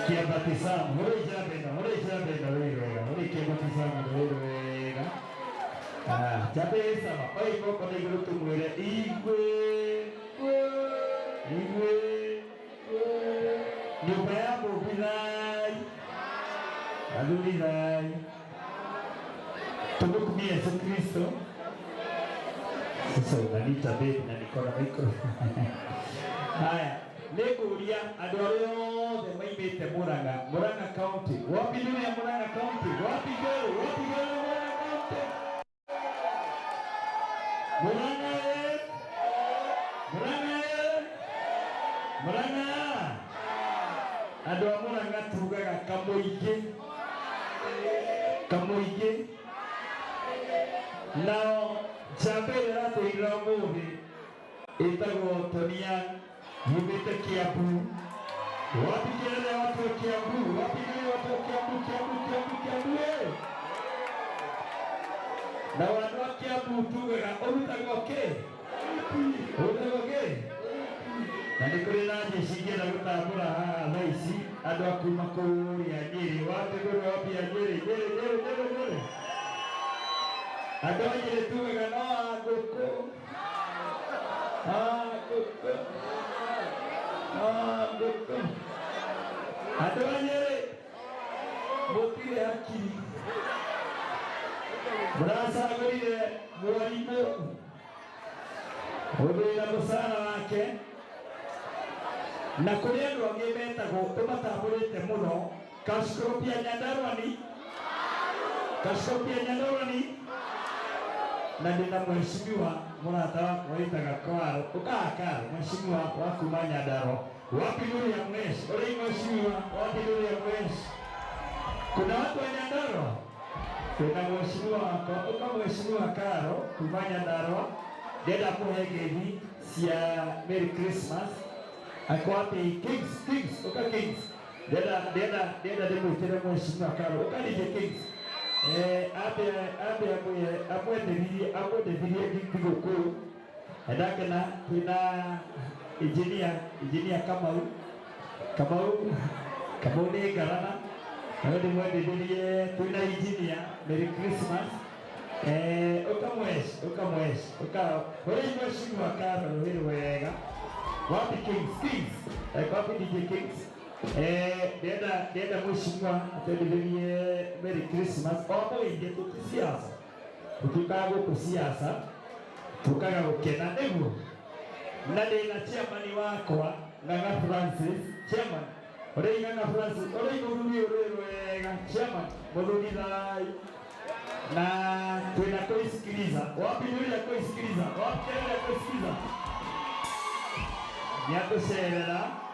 kiabatizamu muri chapenda wega muri kiabatizamu wega chapesa pai ko kone guru tumwere igwe nyumba yako bilai adulilai tumukumie Yesu Kristo. Sasa unanita baby na nikona micro. Haya, nikuria andu aria othe maimite Murang'a County. Wapi ndio ya Murang'a County? Wapi girl Murang'a County? Murang'a. Andu a Murang'a tugaga kamuige. Now Jambere rato ilamuhi itago Tonia yumite Kiambu. Wapi kile watu wa Kiambu? Wapi kile watu wa Kiambu? Na watu wa Kiambu tugaga utagoke. Na nikuri naje shigera gutambura haha thaici andu akuma kuria Nyeri. Wapi guru wapi ya Nyeri? Adonye tuwega no agoko. Adonye motire akili. Brasa gorire mwalimu. Odira musana wake. Na kuria ndo ngemeta go tumatambulite muno. Kashkopia Nyandarwani. Na ndina mheshimiwa murata wako waitaga Kwaro ukakara mheshimiwa wa kuma Nyandarua. Wapi nuru ya mweshi? Ole mheshimiwa wapi nuru ya mweshi? Kuna watu wa Nyandarua? Kuna mheshimiwa wako uka mheshimiwa Karo kuma Nyandarua. Deda kuhegeni sia Merry Christmas. Akwate Kings uka Kings. Deda demo tena mheshimiwa Karo uka DJ Kings. Abe devirie kiko edakena tuna engineer Kamau ni garana ndio mwedelie tuna engineer Merry Christmas ukamwesh wewe mheshimiwa Karo wewe wapi Kings wapi DJ Kings deda mheshimiwa atendelerie Merry Christmas opo inge tukisiasa tukikago kusiasa tukaga gukena niguo na ndina chairman wakwa Ng'ang'a Francis chairman Ng'ang'a Francis muthuri wega chairman muthuri thai na twina kuisikiliza wapi ndio kuisikiliza wapi ndio kuisikiliza niatucerera